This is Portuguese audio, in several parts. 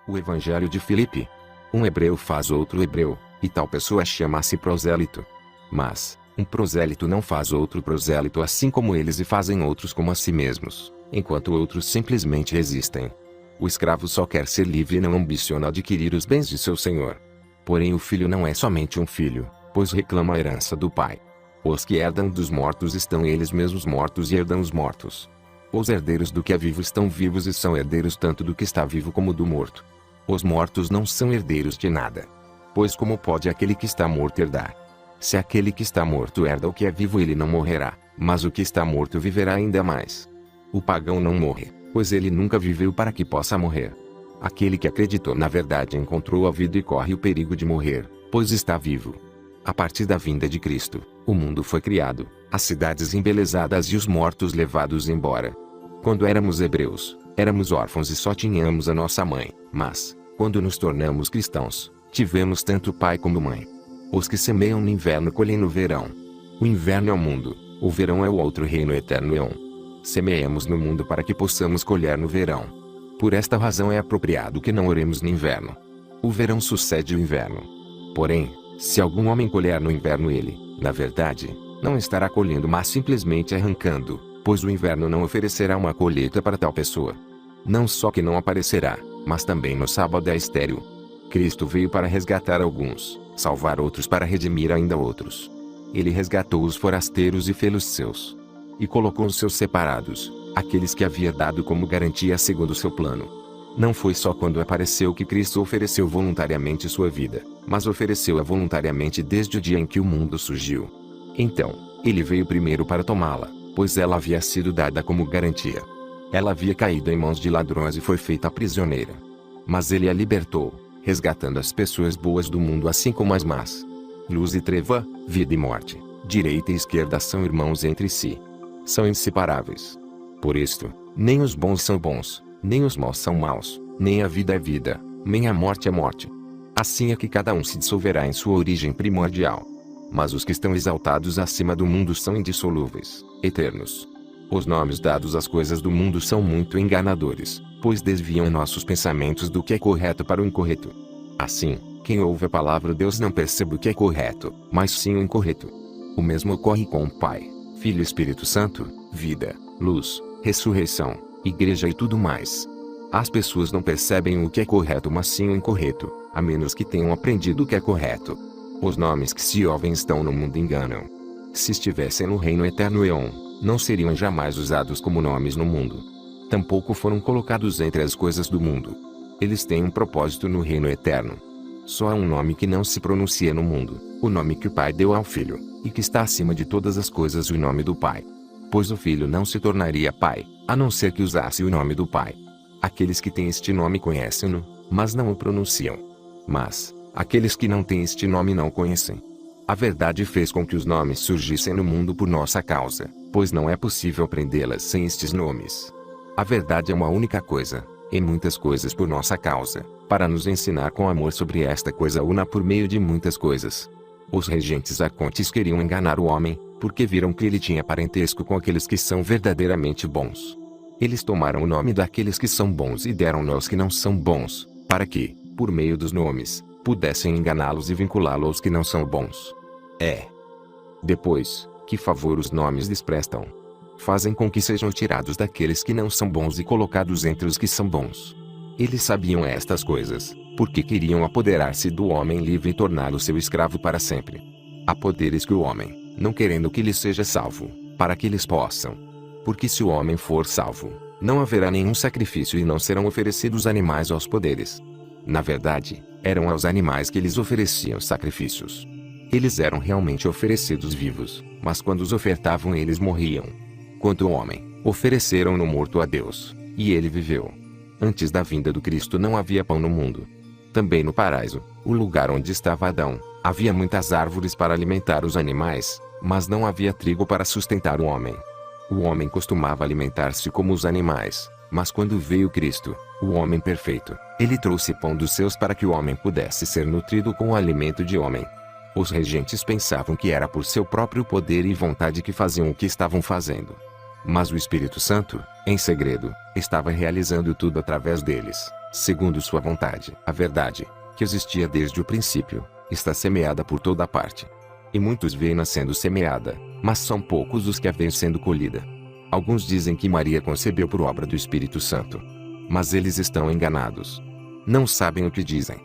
O Evangelho de Filipe. Um hebreu faz outro hebreu, e tal pessoa chama-se prosélito. Mas, um prosélito não faz outro prosélito assim como eles e fazem outros como a si mesmos, enquanto outros simplesmente resistem. O escravo só quer ser livre e não ambiciona adquirir os bens de seu senhor. Porém o filho não é somente um filho, pois reclama a herança do pai. Os que herdam dos mortos estão eles mesmos mortos e herdam os mortos. Os herdeiros do que é vivo estão vivos e são herdeiros tanto do que está vivo como do morto. Os mortos não são herdeiros de nada. Pois como pode aquele que está morto herdar? Se aquele que está morto herda o que é vivo, ele não morrerá, mas o que está morto viverá ainda mais. O pagão não morre, pois ele nunca viveu para que possa morrer. Aquele que acreditou na verdade encontrou a vida e corre o perigo de morrer, pois está vivo. A partir da vinda de Cristo, o mundo foi criado, as cidades embelezadas e os mortos levados embora. Quando éramos hebreus, éramos órfãos e só tínhamos a nossa mãe, mas, quando nos tornamos cristãos, tivemos tanto pai como mãe. Os que semeiam no inverno colhem no verão. O inverno é o mundo, o verão é o outro reino eterno Eon. Semeemos no mundo para que possamos colher no verão. Por esta razão é apropriado que não oremos no inverno. O verão sucede o inverno. Porém, se algum homem colher no inverno ele, na verdade, não estará colhendo mas simplesmente arrancando, pois o inverno não oferecerá uma colheita para tal pessoa. Não só que não aparecerá, mas também no sábado é estéril. Cristo veio para resgatar alguns, salvar outros para redimir ainda outros. Ele resgatou os forasteiros e fê-los seus. E colocou os seus separados, aqueles que havia dado como garantia segundo seu plano. Não foi só quando apareceu que Cristo ofereceu voluntariamente sua vida, mas ofereceu-a voluntariamente desde o dia em que o mundo surgiu. Então, ele veio primeiro para tomá-la, pois ela havia sido dada como garantia. Ela havia caído em mãos de ladrões e foi feita prisioneira. Mas ele a libertou, resgatando as pessoas boas do mundo assim como as más. Luz e treva, vida e morte, direita e esquerda são irmãos entre si. São inseparáveis. Por isto, nem os bons são bons, nem os maus são maus, nem a vida é vida, nem a morte é morte. Assim é que cada um se dissolverá em sua origem primordial. Mas os que estão exaltados acima do mundo são indissolúveis, eternos. Os nomes dados às coisas do mundo são muito enganadores, pois desviam nossos pensamentos do que é correto para o incorreto. Assim, quem ouve a palavra de Deus não percebe o que é correto, mas sim o incorreto. O mesmo ocorre com o Pai, Filho e Espírito Santo, vida, luz, ressurreição, igreja e tudo mais. As pessoas não percebem o que é correto mas sim o incorreto, a menos que tenham aprendido o que é correto. Os nomes que se ouvem estão no mundo enganam. Se estivessem no reino eterno Eon, não seriam jamais usados como nomes no mundo. Tampouco foram colocados entre as coisas do mundo. Eles têm um propósito no reino eterno. Só há um nome que não se pronuncia no mundo, o nome que o Pai deu ao Filho, e que está acima de todas as coisas o nome do Pai. Pois o Filho não se tornaria Pai, a não ser que usasse o nome do Pai. Aqueles que têm este nome conhecem-no, mas não o pronunciam. Mas, aqueles que não têm este nome não o conhecem. A verdade fez com que os nomes surgissem no mundo por nossa causa, pois não é possível aprendê-las sem estes nomes. A verdade é uma única coisa, em muitas coisas por nossa causa, para nos ensinar com amor sobre esta coisa una por meio de muitas coisas. Os regentes arcontes queriam enganar o homem, porque viram que ele tinha parentesco com aqueles que são verdadeiramente bons. Eles tomaram o nome daqueles que são bons e deram-no aos que não são bons, para que, por meio dos nomes, pudessem enganá-los e vinculá-los aos que não são bons. Depois, que favor os nomes lhes prestam? Fazem com que sejam tirados daqueles que não são bons e colocados entre os que são bons. Eles sabiam estas coisas, porque queriam apoderar-se do homem livre e torná-lo seu escravo para sempre. Há poderes que o homem, não querendo que lhe seja salvo, para que eles possam. Porque se o homem for salvo, não haverá nenhum sacrifício e não serão oferecidos animais aos poderes. Na verdade, eram aos animais que eles ofereciam sacrifícios. Eles eram realmente oferecidos vivos, mas quando os ofertavam eles morriam. Quanto ao homem, ofereceram-no morto a Deus, e ele viveu. Antes da vinda do Cristo não havia pão no mundo. Também no paraíso, o lugar onde estava Adão, havia muitas árvores para alimentar os animais, mas não havia trigo para sustentar o homem. O homem costumava alimentar-se como os animais, mas quando veio Cristo, o homem perfeito, ele trouxe pão dos céus para que o homem pudesse ser nutrido com o alimento de homem. Os regentes pensavam que era por seu próprio poder e vontade que faziam o que estavam fazendo. Mas o Espírito Santo, em segredo, estava realizando tudo através deles, segundo sua vontade. A verdade, que existia desde o princípio, está semeada por toda parte. E muitos veem-na sendo semeada, mas são poucos os que a veem sendo colhida. Alguns dizem que Maria concebeu por obra do Espírito Santo. Mas eles estão enganados. Não sabem o que dizem.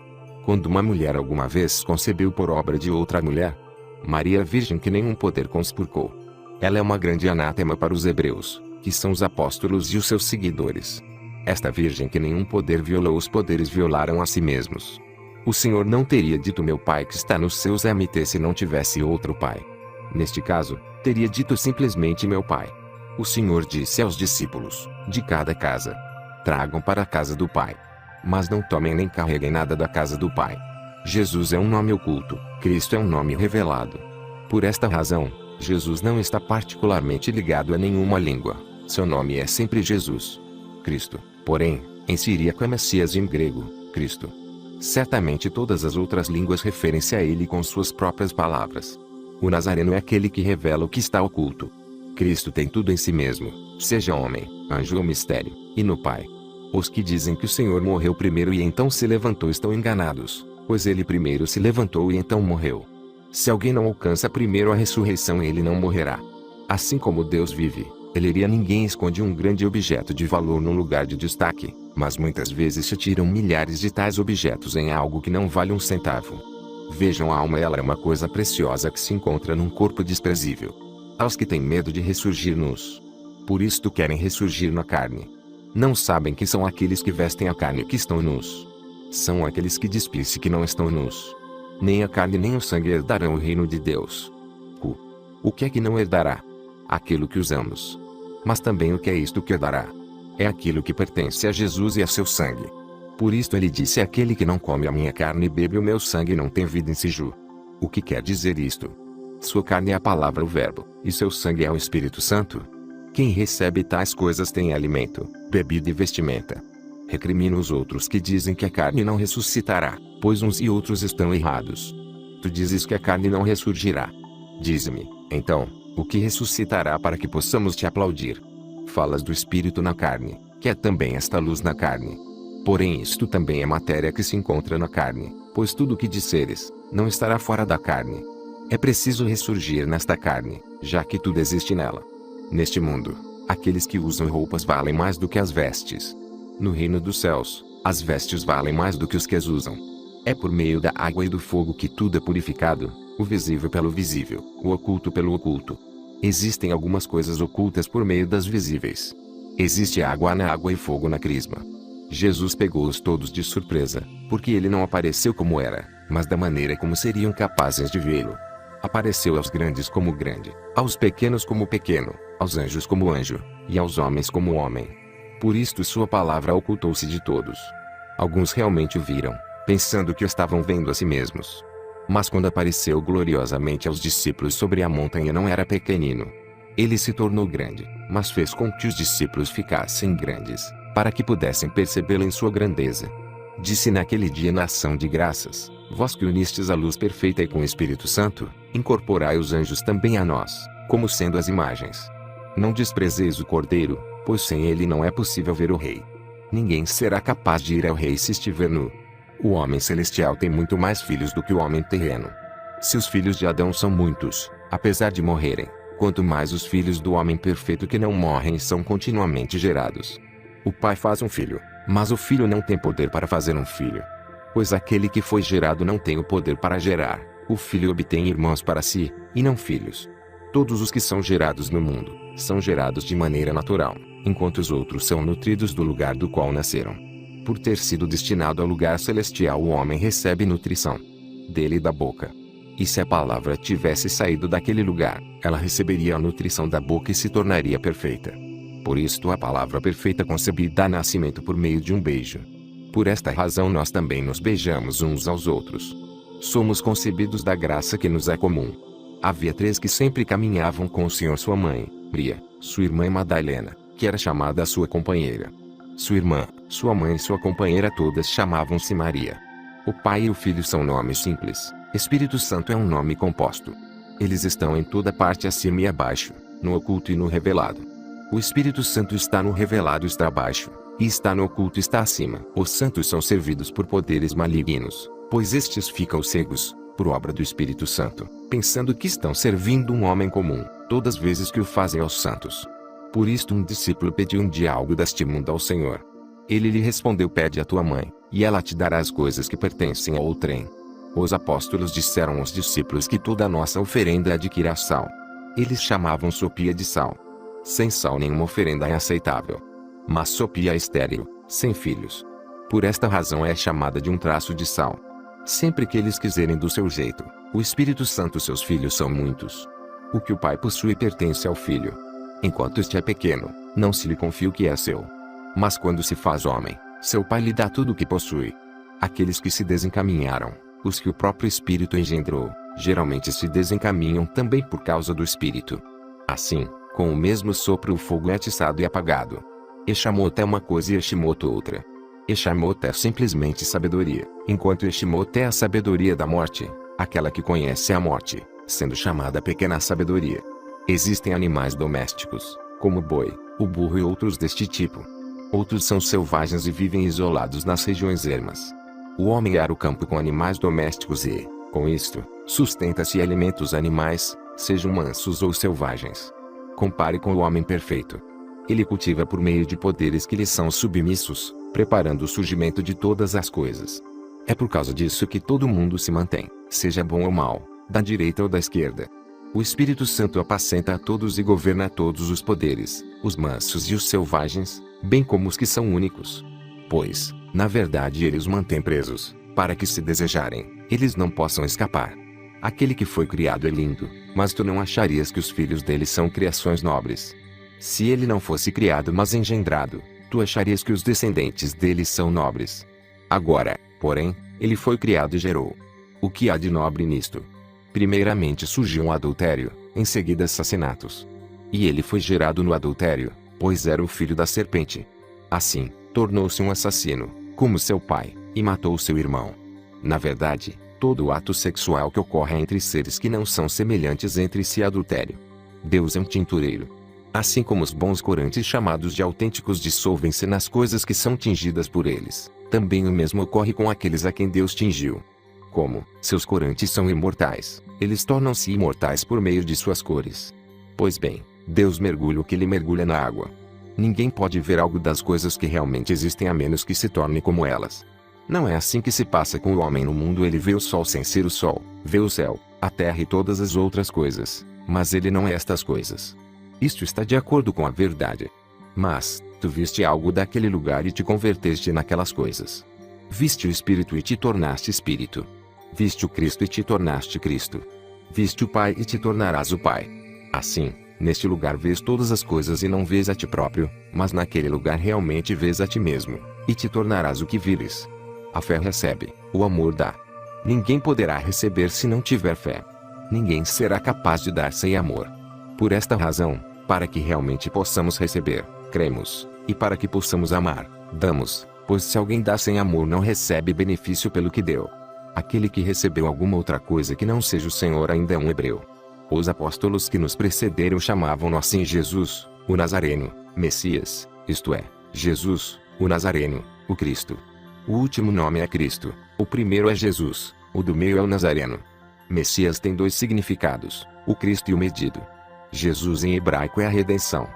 Quando uma mulher alguma vez concebeu por obra de outra mulher, Maria virgem que nenhum poder conspurcou. Ela é uma grande anátema para os hebreus, que são os apóstolos e os seus seguidores. Esta virgem que nenhum poder violou, os poderes violaram a si mesmos. O Senhor não teria dito meu Pai que está nos seus MT se não tivesse outro Pai. Neste caso, teria dito simplesmente meu Pai. O Senhor disse aos discípulos, de cada casa: tragam para a casa do Pai. Mas não tomem nem carreguem nada da casa do Pai. Jesus é um nome oculto, Cristo é um nome revelado. Por esta razão, Jesus não está particularmente ligado a nenhuma língua. Seu nome é sempre Jesus. Cristo, porém, em siríaco é Messias e em grego, Cristo. Certamente todas as outras línguas referem-se a ele com suas próprias palavras. O Nazareno é aquele que revela o que está oculto. Cristo tem tudo em si mesmo, seja homem, anjo ou mistério, e no Pai. Os que dizem que o Senhor morreu primeiro e então se levantou estão enganados, pois ele primeiro se levantou e então morreu. Se alguém não alcança primeiro a ressurreição, ele não morrerá. Assim como Deus vive, ele iria. Ninguém esconde um grande objeto de valor num lugar de destaque, mas muitas vezes se tiram milhares de tais objetos em algo que não vale um centavo. Vejam, a alma, ela é uma coisa preciosa que se encontra num corpo desprezível. Aos que têm medo de ressurgir nus. Por isto querem ressurgir na carne. Não sabem que são aqueles que vestem a carne que estão nus. São aqueles que despem-se que não estão nus. Nem a carne nem o sangue herdarão o reino de Deus. O que é que não herdará? Aquilo que usamos. Mas também o que é isto que herdará? É aquilo que pertence a Jesus e a seu sangue. Por isto ele disse: aquele que não come a minha carne e bebe o meu sangue não tem vida em si. O que quer dizer isto? Sua carne é a palavra, o verbo, e seu sangue é o Espírito Santo. Quem recebe tais coisas tem alimento, bebida e vestimenta. Recrimina os outros que dizem que a carne não ressuscitará, pois uns e outros estão errados. Tu dizes que a carne não ressurgirá. Dize-me, então, o que ressuscitará para que possamos te aplaudir? Falas do Espírito na carne, que é também esta luz na carne. Porém isto também é matéria que se encontra na carne, pois tudo o que disseres, não estará fora da carne. É preciso ressurgir nesta carne, já que tudo existe nela. Neste mundo, aqueles que usam roupas valem mais do que as vestes. No reino dos céus, as vestes valem mais do que os que as usam. É por meio da água e do fogo que tudo é purificado, o visível pelo visível, o oculto pelo oculto. Existem algumas coisas ocultas por meio das visíveis. Existe água na água e fogo na crisma. Jesus pegou-os todos de surpresa, porque ele não apareceu como era, mas da maneira como seriam capazes de vê-lo. Apareceu aos grandes como grande, aos pequenos como pequeno, aos anjos como anjo, e aos homens como homem. Por isto sua palavra ocultou-se de todos. Alguns realmente o viram, pensando que o estavam vendo a si mesmos. Mas quando apareceu gloriosamente aos discípulos sobre a montanha, não era pequenino. Ele se tornou grande, mas fez com que os discípulos ficassem grandes, para que pudessem percebê-lo em sua grandeza. Disse naquele dia na ação de graças: vós que unistes a luz perfeita e com o Espírito Santo, incorporai os anjos também a nós, como sendo as imagens. Não desprezeis o Cordeiro, pois sem ele não é possível ver o Rei. Ninguém será capaz de ir ao Rei se estiver nu. O homem celestial tem muito mais filhos do que o homem terreno. Se os filhos de Adão são muitos, apesar de morrerem, quanto mais os filhos do homem perfeito que não morrem e são continuamente gerados. O pai faz um filho, mas o filho não tem poder para fazer um filho. Pois aquele que foi gerado não tem o poder para gerar. O filho obtém irmãos para si, e não filhos. Todos os que são gerados no mundo, são gerados de maneira natural, enquanto os outros são nutridos do lugar do qual nasceram. Por ter sido destinado ao lugar celestial, o homem recebe nutrição dele e da boca. E se a palavra tivesse saído daquele lugar, ela receberia a nutrição da boca e se tornaria perfeita. Por isto a palavra perfeita concebida dá nascimento por meio de um beijo. Por esta razão nós também nos beijamos uns aos outros. Somos concebidos da graça que nos é comum. Havia 3 que sempre caminhavam com o Senhor: sua mãe, Maria, sua irmã Madalena, que era chamada a sua companheira. Sua irmã, sua mãe e sua companheira todas chamavam-se Maria. O Pai e o Filho são nomes simples. Espírito Santo é um nome composto. Eles estão em toda parte, acima e abaixo, no oculto e no revelado. O Espírito Santo está no revelado está abaixo, e está no oculto está acima. Os santos são servidos por poderes malignos, pois estes ficam cegos, por obra do Espírito Santo, pensando que estão servindo um homem comum, todas as vezes que o fazem aos santos. Por isto um discípulo pediu um dia algo deste mundo ao Senhor. Ele lhe respondeu: pede a tua mãe, e ela te dará as coisas que pertencem ao outrem. Os apóstolos disseram aos discípulos que toda a nossa oferenda adquira sal. Eles chamavam sopia de sal. Sem sal nenhuma oferenda é aceitável. Mas sopia é estéril, sem filhos. Por esta razão é chamada de um traço de sal. Sempre que eles quiserem do seu jeito, o Espírito Santo seus filhos são muitos. O que o pai possui pertence ao filho. Enquanto este é pequeno, não se lhe confia o que é seu. Mas quando se faz homem, seu pai lhe dá tudo o que possui. Aqueles que se desencaminharam, os que o próprio Espírito engendrou, geralmente se desencaminham também por causa do Espírito. Assim, com o mesmo sopro o fogo é atiçado e apagado. Eshemot é uma coisa e Eshimot outra. Eshemot é simplesmente sabedoria, enquanto Eshimot é a sabedoria da morte, aquela que conhece a morte, sendo chamada pequena sabedoria. Existem animais domésticos, como o boi, o burro e outros deste tipo. Outros são selvagens e vivem isolados nas regiões ermas. O homem ara o campo com animais domésticos e, com isto, sustenta-se e alimenta os animais, sejam mansos ou selvagens. Compare com o homem perfeito. Ele cultiva por meio de poderes que lhe são submissos, preparando o surgimento de todas as coisas. É por causa disso que todo mundo se mantém, seja bom ou mal, da direita ou da esquerda. O Espírito Santo apacenta a todos e governa todos os poderes, os mansos e os selvagens, bem como os que são únicos. Pois, na verdade ele os mantém presos, para que se desejarem, eles não possam escapar. Aquele que foi criado é lindo, mas tu não acharias que os filhos dele são criações nobres. Se ele não fosse criado mas engendrado, tu acharias que os descendentes dele são nobres. Agora, porém, ele foi criado e gerou. O que há de nobre nisto? Primeiramente surgiu um adultério, em seguida assassinatos. E ele foi gerado no adultério, pois era o filho da serpente. Assim, tornou-se um assassino, como seu pai, e matou seu irmão. Na verdade, todo ato sexual que ocorre entre seres que não são semelhantes entre si é adultério. Deus é um tintureiro. Assim como os bons corantes chamados de autênticos dissolvem-se nas coisas que são tingidas por eles, também o mesmo ocorre com aqueles a quem Deus tingiu. Como seus corantes são imortais, eles tornam-se imortais por meio de suas cores. Pois bem, Deus mergulha o que ele mergulha na água. Ninguém pode ver algo das coisas que realmente existem a menos que se torne como elas. Não é assim que se passa com o homem no mundo. Ele vê o sol sem ser o sol, vê o céu, a terra e todas as outras coisas, mas ele não é estas coisas. Isto está de acordo com a verdade. Mas, tu viste algo daquele lugar e te converteste naquelas coisas. Viste o Espírito e te tornaste Espírito. Viste o Cristo e te tornaste Cristo. Viste o Pai e te tornarás o Pai. Assim, neste lugar vês todas as coisas e não vês a ti próprio, mas naquele lugar realmente vês a ti mesmo, e te tornarás o que vires. A fé recebe, o amor dá. Ninguém poderá receber se não tiver fé. Ninguém será capaz de dar sem amor. Por esta razão, para que realmente possamos receber, cremos, e para que possamos amar, damos, pois se alguém dá sem amor não recebe benefício pelo que deu. Aquele que recebeu alguma outra coisa que não seja o Senhor ainda é um hebreu. Os apóstolos que nos precederam chamavam-no assim Jesus, o Nazareno, Messias, isto é, Jesus, o Nazareno, o Cristo. O último nome é Cristo, o primeiro é Jesus, o do meio é o Nazareno. Messias tem dois significados, o Cristo e o medido. Jesus em hebraico é a redenção.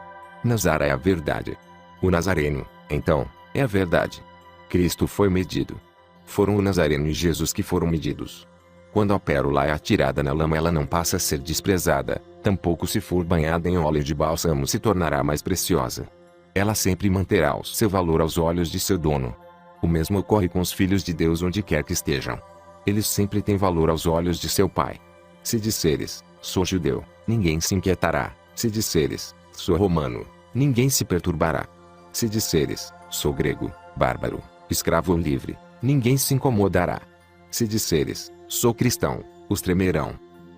Nazaré é a verdade. O Nazareno, então, é a verdade. Cristo foi medido. Foram o Nazareno e Jesus que foram medidos. Quando a pérola é atirada na lama ela não passa a ser desprezada, tampouco se for banhada em óleo de bálsamo se tornará mais preciosa. Ela sempre manterá o seu valor aos olhos de seu dono. O mesmo ocorre com os filhos de Deus onde quer que estejam. Eles sempre têm valor aos olhos de seu Pai. Se disseres, sou judeu, ninguém se inquietará. Se disseres, sou romano, ninguém se perturbará. Se disseres, sou grego, bárbaro, escravo ou livre, ninguém se incomodará. Se disseres, sou cristão, os tremerão.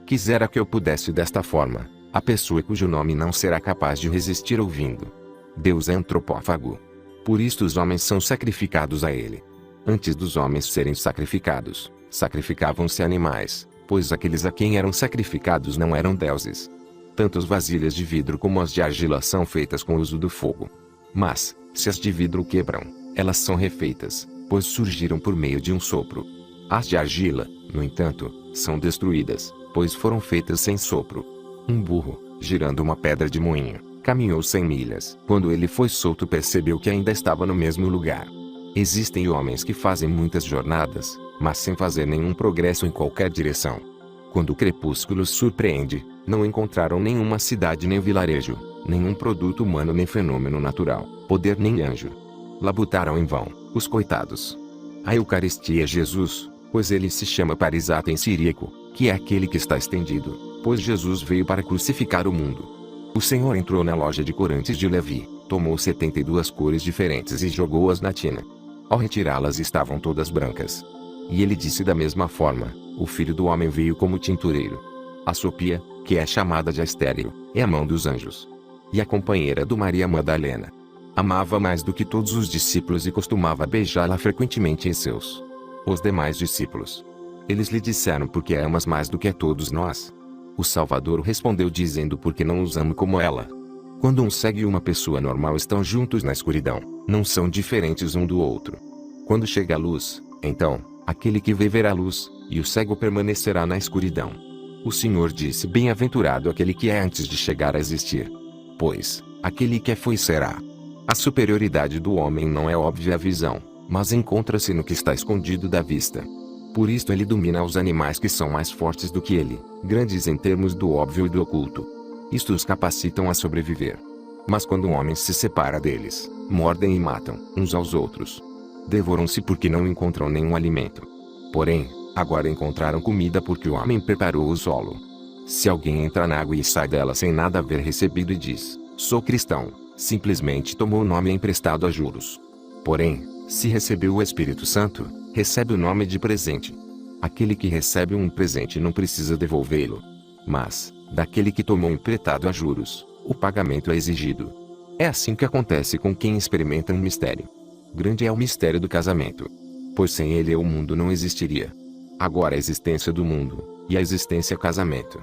Quisera que eu pudesse desta forma, a pessoa cujo nome não será capaz de resistir ouvindo. Deus é antropófago. Por isto os homens são sacrificados a ele. Antes dos homens serem sacrificavam-se animais, pois aqueles a quem eram sacrificados não eram deuses. Tanto as vasilhas de vidro como as de argila são feitas com o uso do fogo. Mas, se as de vidro quebram, elas são refeitas, pois surgiram por meio de um sopro. As de argila, no entanto, são destruídas, pois foram feitas sem sopro. Um burro, girando uma pedra de moinho, caminhou 100 milhas. Quando ele foi solto, percebeu que ainda estava no mesmo lugar. Existem homens que fazem muitas jornadas, mas sem fazer nenhum progresso em qualquer direção. Quando o crepúsculo surpreende, não encontraram nenhuma cidade nem vilarejo, nenhum produto humano nem fenômeno natural, poder nem anjo. Labutaram em vão, os coitados. A Eucaristia é Jesus, pois ele se chama parisata em siríaco, que é aquele que está estendido, pois Jesus veio para crucificar o mundo. O Senhor entrou na loja de corantes de Levi, tomou 72 cores diferentes e jogou-as na tina. Ao retirá-las estavam todas brancas. E ele disse da mesma forma: o Filho do Homem veio como tintureiro. A Sofia, que é chamada de Astério, é a mão dos anjos. E a companheira do Maria Madalena. Amava mais do que todos os discípulos e costumava beijá-la frequentemente em seus. Os demais discípulos. Eles lhe disseram: por que a amas mais do que a todos nós? O Salvador respondeu dizendo: porque não os amo como ela. Quando um cego e uma pessoa normal estão juntos na escuridão, não são diferentes um do outro. Quando chega a luz, então, aquele que vê verá a luz, e o cego permanecerá na escuridão. O Senhor disse: bem-aventurado aquele que é antes de chegar a existir. Pois, aquele que foi será. A superioridade do homem não é óbvia à visão, mas encontra-se no que está escondido da vista. Por isto ele domina os animais que são mais fortes do que ele, grandes em termos do óbvio e do oculto. Isto os capacitam a sobreviver. Mas quando um homem se separa deles, mordem e matam uns aos outros. Devoram-se porque não encontram nenhum alimento. Porém, agora encontraram comida porque o homem preparou o solo. Se alguém entra na água e sai dela sem nada haver recebido e diz: sou cristão, simplesmente tomou o nome emprestado a juros. Porém, se recebeu o Espírito Santo, recebe o nome de presente. Aquele que recebe um presente não precisa devolvê-lo. Mas, daquele que tomou emprestado a juros, o pagamento é exigido. É assim que acontece com quem experimenta um mistério. Grande é o mistério do casamento. Pois sem ele o mundo não existiria. Agora a existência do mundo, e a existência é casamento.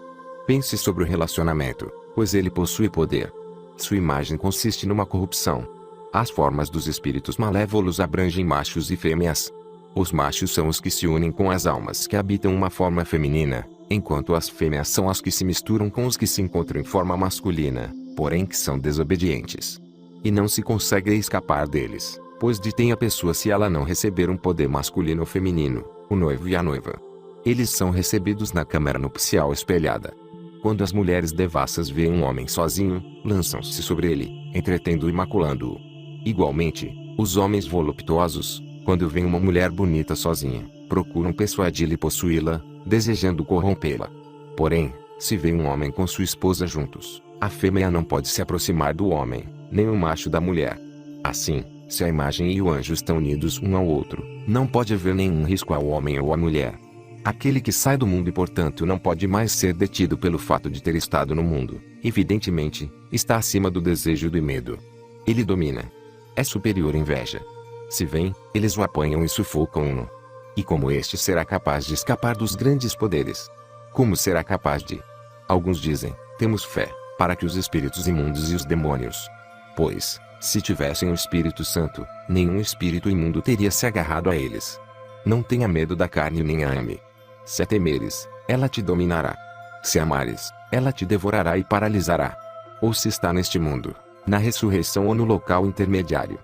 Pense sobre o relacionamento, pois ele possui poder. Sua imagem consiste numa corrupção. As formas dos espíritos malévolos abrangem machos e fêmeas. Os machos são os que se unem com as almas que habitam uma forma feminina, enquanto as fêmeas são as que se misturam com os que se encontram em forma masculina, porém que são desobedientes. E não se consegue escapar deles, pois detém a pessoa se ela não receber um poder masculino ou feminino, o noivo e a noiva. Eles são recebidos na câmara nupcial espelhada. Quando as mulheres devassas veem um homem sozinho, lançam-se sobre ele, entretendo-o e maculando-o. Igualmente, os homens voluptuosos, quando veem uma mulher bonita sozinha, procuram persuadi-la e possuí-la, desejando corrompê-la. Porém, se vê um homem com sua esposa juntos, a fêmea não pode se aproximar do homem, nem o macho da mulher. Assim, se a imagem e o anjo estão unidos um ao outro, não pode haver nenhum risco ao homem ou à mulher. Aquele que sai do mundo e portanto não pode mais ser detido pelo fato de ter estado no mundo, evidentemente, está acima do desejo e do medo. Ele domina. É superior à inveja. Se vem, eles o apanham e sufocam-no. E como este será capaz de escapar dos grandes poderes? Como será capaz de? Alguns dizem: temos fé, para que os espíritos imundos e os demônios. Pois, se tivessem o Espírito Santo, nenhum espírito imundo teria se agarrado a eles. Não tenha medo da carne nem a ame. Se a temeres, ela te dominará. Se amares, ela te devorará e paralisará. Ou se está neste mundo, na ressurreição ou no local intermediário.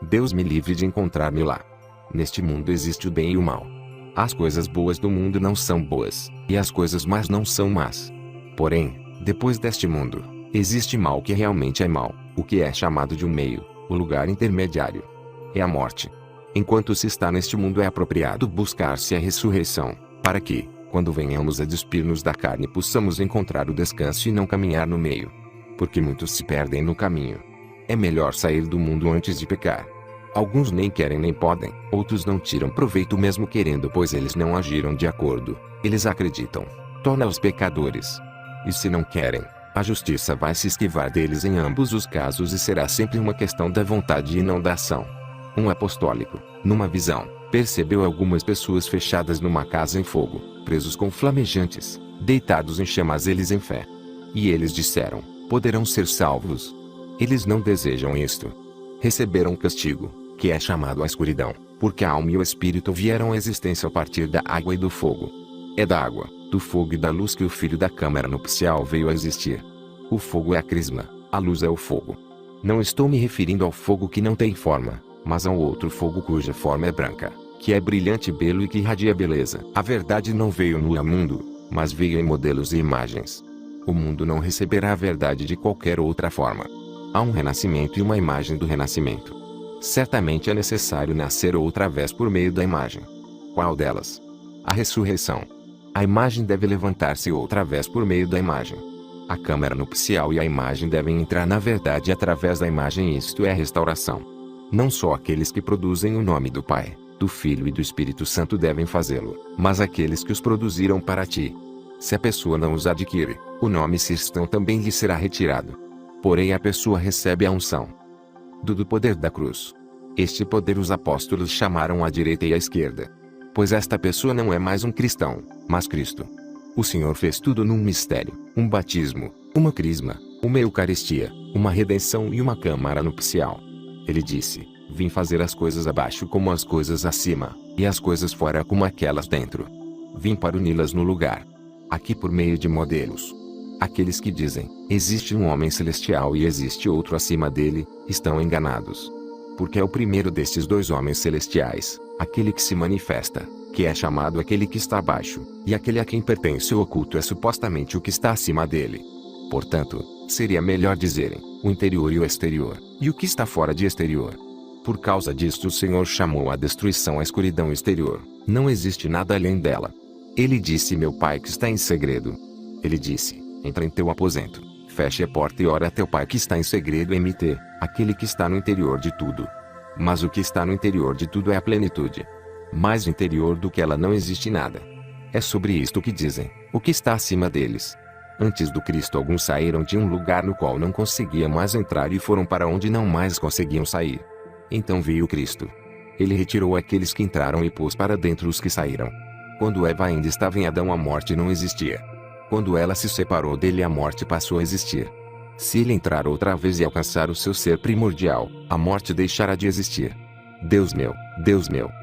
Deus me livre de encontrar-me lá. Neste mundo existe o bem e o mal. As coisas boas do mundo não são boas, e as coisas más não são más. Porém, depois deste mundo, existe mal que realmente é mal, o que é chamado de um meio, o lugar intermediário. É a morte. Enquanto se está neste mundo é apropriado buscar-se a ressurreição, para que, quando venhamos a despir-nos da carne, possamos encontrar o descanso e não caminhar no meio. Porque muitos se perdem no caminho. É melhor sair do mundo antes de pecar. Alguns nem querem nem podem, outros não tiram proveito mesmo querendo, pois eles não agiram de acordo. Eles acreditam. Torna-os pecadores. E se não querem, a justiça vai se esquivar deles em ambos os casos e será sempre uma questão da vontade e não da ação. Um apostólico, numa visão, percebeu algumas pessoas fechadas numa casa em fogo, presos com flamejantes, deitados em chamas eles em fé. E eles disseram: poderão ser salvos. Eles não desejam isto. Receberam castigo, que é chamado a escuridão, porque a alma e o espírito vieram à existência a partir da água e do fogo. É da água, do fogo e da luz que o filho da câmara nupcial veio a existir. O fogo é a crisma, a luz é o fogo. Não estou me referindo ao fogo que não tem forma, mas ao outro fogo cuja forma é branca, que é brilhante e belo e que irradia beleza. A verdade não veio no mundo, mas veio em modelos e imagens. O mundo não receberá a verdade de qualquer outra forma. Há um renascimento e uma imagem do renascimento. Certamente é necessário nascer outra vez por meio da imagem. Qual delas? A ressurreição. A imagem deve levantar-se outra vez por meio da imagem. A câmara nupcial e a imagem devem entrar na verdade através da imagem, isto é a restauração. Não só aqueles que produzem o nome do Pai, do Filho e do Espírito Santo devem fazê-lo, mas aqueles que os produziram para ti. Se a pessoa não os adquire, o nome cristão também lhe será retirado. Porém a pessoa recebe a unção do poder da cruz. Este poder os apóstolos chamaram à direita e à esquerda. Pois esta pessoa não é mais um cristão, mas Cristo. O Senhor fez tudo num mistério, um batismo, uma crisma, uma eucaristia, uma redenção e uma câmara nupcial. Ele disse: vim fazer as coisas abaixo como as coisas acima, e as coisas fora como aquelas dentro. Vim para uni-las no lugar. Aqui por meio de modelos. Aqueles que dizem: existe um homem celestial e existe outro acima dele, estão enganados. Porque é o primeiro destes dois homens celestiais, aquele que se manifesta, que é chamado aquele que está abaixo, e aquele a quem pertence o oculto é supostamente o que está acima dele. Portanto, seria melhor dizerem, o interior e o exterior, e o que está fora de exterior. Por causa disto o Senhor chamou a destruição a escuridão exterior, não existe nada além dela. Ele disse: meu Pai que está em segredo. Ele disse: entra em teu aposento, feche a porta e ora a teu Pai que está em segredo MT, aquele que está no interior de tudo. Mas o que está no interior de tudo é a plenitude. Mais interior do que ela não existe nada. É sobre isto que dizem, o que está acima deles. Antes do Cristo alguns saíram de um lugar no qual não conseguiam mais entrar e foram para onde não mais conseguiam sair. Então veio Cristo. Ele retirou aqueles que entraram e pôs para dentro os que saíram. Quando Eva ainda estava em Adão a morte não existia. Quando ela se separou dele a morte passou a existir. Se ele entrar outra vez e alcançar o seu ser primordial, a morte deixará de existir. Deus meu,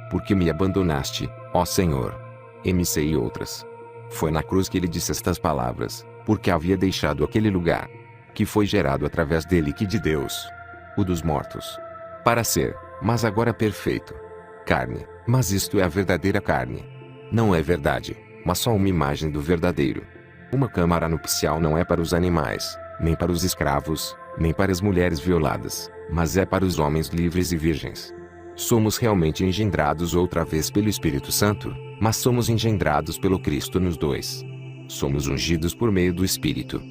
por que me abandonaste, ó Senhor? MC e outras. Foi na cruz que ele disse estas palavras, porque havia deixado aquele lugar, que foi gerado através dele que de Deus, o dos mortos, para ser, mas agora perfeito. Carne, mas isto é a verdadeira carne. Não é verdade, mas só uma imagem do verdadeiro. Uma câmara nupcial não é para os animais, nem para os escravos, nem para as mulheres violadas, mas é para os homens livres e virgens. Somos realmente engendrados outra vez pelo Espírito Santo, mas somos engendrados pelo Cristo nos dois. Somos ungidos por meio do Espírito.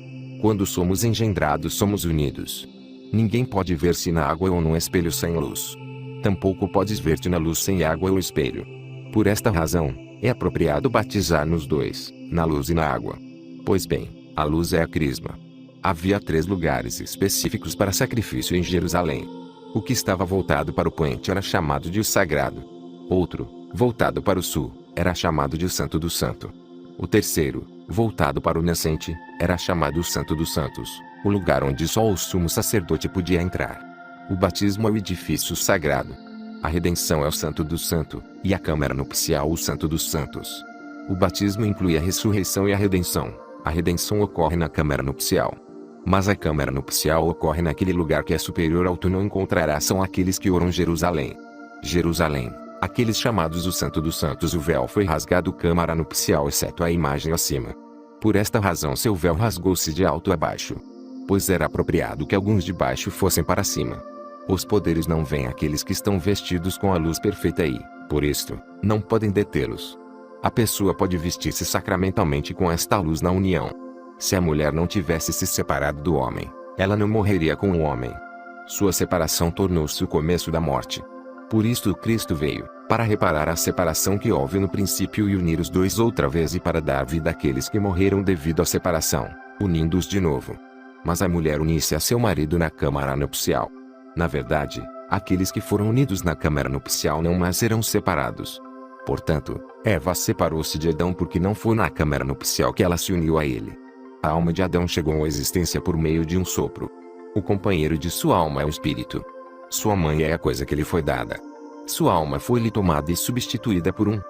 Quando somos engendrados somos unidos. Ninguém pode ver-se na água ou num espelho sem luz. Tampouco podes ver-te na luz sem água ou espelho. Por esta razão, é apropriado batizar nos dois, na luz e na água. Pois bem, a luz é a crisma. Havia 3 lugares específicos para sacrifício em Jerusalém. O que estava voltado para o poente era chamado de o Sagrado. Outro, voltado para o sul, era chamado de o Santo do Santo. O terceiro, voltado para o nascente, era chamado o Santo dos Santos, o lugar onde só o sumo sacerdote podia entrar. O batismo é o edifício sagrado. A redenção é o Santo do Santo, e a câmara nupcial o Santo dos Santos. O batismo inclui a ressurreição e a redenção. A redenção ocorre na câmara nupcial. Mas a câmara nupcial ocorre naquele lugar que é superior ao tu não encontrarás são aqueles que oram Jerusalém. Jerusalém, aqueles chamados o Santo dos Santos, o véu foi rasgado câmara nupcial exceto a imagem acima. Por esta razão seu véu rasgou-se de alto a baixo. Pois era apropriado que alguns de baixo fossem para cima. Os poderes não veem aqueles que estão vestidos com a luz perfeita e, por isto, não podem detê-los. A pessoa pode vestir-se sacramentalmente com esta luz na união. Se a mulher não tivesse se separado do homem, ela não morreria com o homem. Sua separação tornou-se o começo da morte. Por isto Cristo veio, para reparar a separação que houve no princípio e unir os dois outra vez e para dar vida àqueles que morreram devido à separação, unindo-os de novo. Mas a mulher unisse a seu marido na câmara nupcial. Na verdade, aqueles que foram unidos na câmara nupcial não mais serão separados. Portanto, Eva separou-se de Adão porque não foi na câmara nupcial que ela se uniu a ele. A alma de Adão chegou à existência por meio de um sopro. O companheiro de sua alma é o espírito. Sua mãe é a coisa que lhe foi dada. Sua alma foi-lhe tomada e substituída por um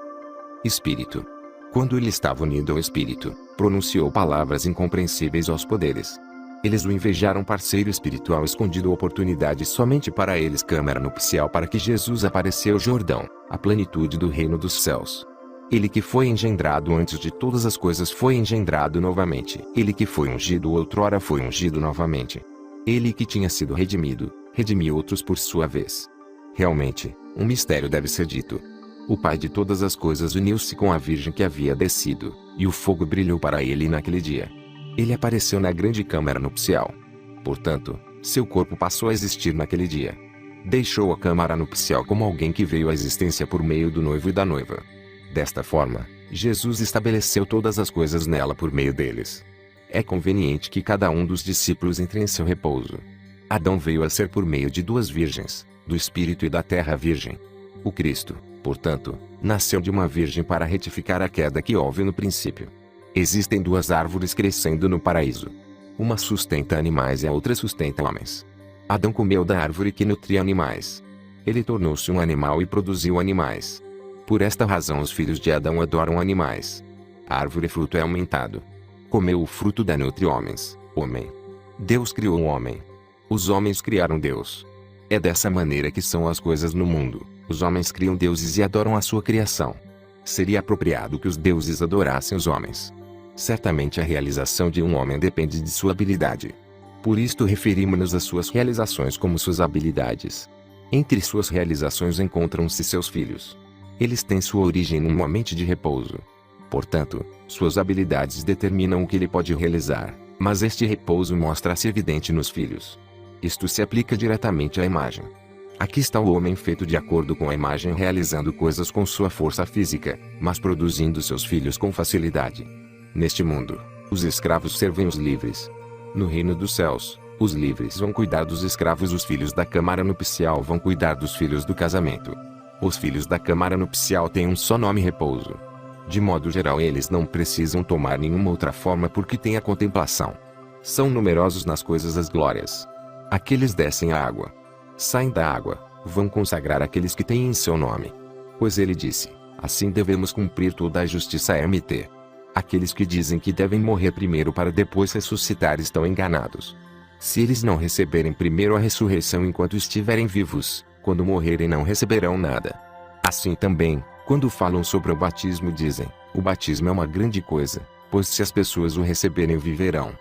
espírito. Quando ele estava unido ao espírito, pronunciou palavras incompreensíveis aos poderes. Eles o invejaram, parceiro espiritual escondido, oportunidade somente para eles, câmara nupcial para que Jesus apareceu, Jordão, a plenitude do reino dos céus. Ele que foi engendrado antes de todas as coisas foi engendrado novamente. Ele que foi ungido outrora foi ungido novamente. Ele que tinha sido redimido, redimiu outros por sua vez. Realmente, um mistério deve ser dito. O Pai de todas as coisas uniu-se com a Virgem que havia descido, e o fogo brilhou para ele naquele dia. Ele apareceu na grande câmara nupcial. Portanto, seu corpo passou a existir naquele dia. Deixou a câmara nupcial como alguém que veio à existência por meio do noivo e da noiva. Desta forma, Jesus estabeleceu todas as coisas nela por meio deles. É conveniente que cada um dos discípulos entre em seu repouso. Adão veio a ser por meio de duas virgens, do Espírito e da terra virgem. O Cristo, portanto, nasceu de uma virgem para retificar a queda que houve no princípio. Existem duas árvores crescendo no paraíso. Uma sustenta animais e a outra sustenta homens. Adão comeu da árvore que nutria animais. Ele tornou-se um animal e produziu animais. Por esta razão os filhos de Adão adoram animais. A árvore fruto é aumentado. Comeu o fruto da nutre homens, homem. Deus criou o homem. Os homens criaram Deus. É dessa maneira que são as coisas no mundo. Os homens criam deuses e adoram a sua criação. Seria apropriado que os deuses adorassem os homens. Certamente a realização de um homem depende de sua habilidade. Por isto referimos-nos às suas realizações como suas habilidades. Entre suas realizações encontram-se seus filhos. Eles têm sua origem num momento de repouso. Portanto, suas habilidades determinam o que ele pode realizar, mas este repouso mostra-se evidente nos filhos. Isto se aplica diretamente à imagem. Aqui está o homem feito de acordo com a imagem, realizando coisas com sua força física, mas produzindo seus filhos com facilidade. Neste mundo, os escravos servem os livres. No reino dos céus, os livres vão cuidar dos escravos, os filhos da câmara nupcial vão cuidar dos filhos do casamento. Os filhos da câmara nupcial têm um só nome: repouso. De modo geral, eles não precisam tomar nenhuma outra forma porque têm a contemplação. São numerosos nas coisas das glórias. Aqueles descem à água. Saem da água, vão consagrar aqueles que têm em seu nome. Pois ele disse, assim devemos cumprir toda a justiça. Mt. Aqueles que dizem que devem morrer primeiro para depois ressuscitar estão enganados. Se eles não receberem primeiro a ressurreição enquanto estiverem vivos, quando morrerem não receberão nada. Assim também, quando falam sobre o batismo dizem, o batismo é uma grande coisa, pois se as pessoas o receberem viverão.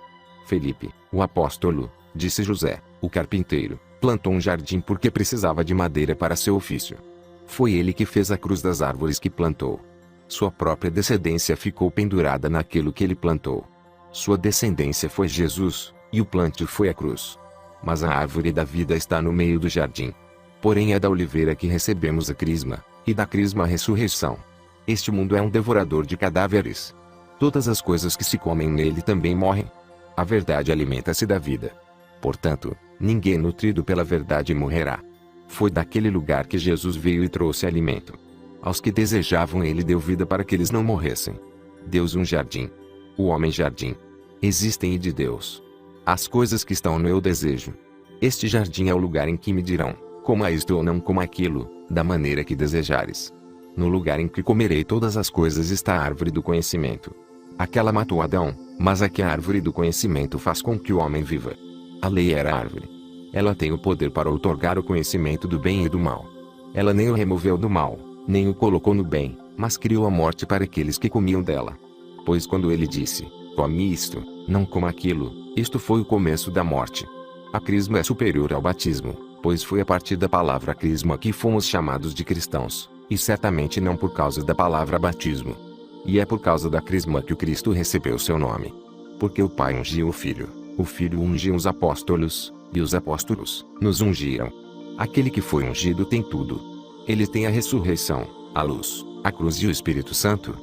Felipe, o apóstolo, disse José, o carpinteiro, plantou um jardim porque precisava de madeira para seu ofício. Foi ele que fez a cruz das árvores que plantou. Sua própria descendência ficou pendurada naquilo que ele plantou. Sua descendência foi Jesus, e o plantio foi a cruz. Mas a árvore da vida está no meio do jardim. Porém é da oliveira que recebemos a crisma, e da crisma a ressurreição. Este mundo é um devorador de cadáveres. Todas as coisas que se comem nele também morrem. A verdade alimenta-se da vida. Portanto, ninguém nutrido pela verdade morrerá. Foi daquele lugar que Jesus veio e trouxe alimento. Aos que desejavam ele deu vida para que eles não morressem. Deus um jardim. O homem jardim. Existem e de Deus. As coisas que estão no eu desejo. Este jardim é o lugar em que me dirão, coma isto ou não coma aquilo, da maneira que desejares. No lugar em que comerei todas as coisas está a árvore do conhecimento. Aquela matou Adão, mas aqui a árvore do conhecimento faz com que o homem viva. A lei era a árvore. Ela tem o poder para outorgar o conhecimento do bem e do mal. Ela nem o removeu do mal, nem o colocou no bem, mas criou a morte para aqueles que comiam dela. Pois quando ele disse, come isto, não coma aquilo, isto foi o começo da morte. A crisma é superior ao batismo, pois foi a partir da palavra crisma que fomos chamados de cristãos, e certamente não por causa da palavra batismo. E é por causa da crisma que o Cristo recebeu seu nome. Porque o Pai ungiu o Filho ungiu os apóstolos, e os apóstolos nos ungiram. Aquele que foi ungido tem tudo. Ele tem a ressurreição, a luz, a cruz e o Espírito Santo.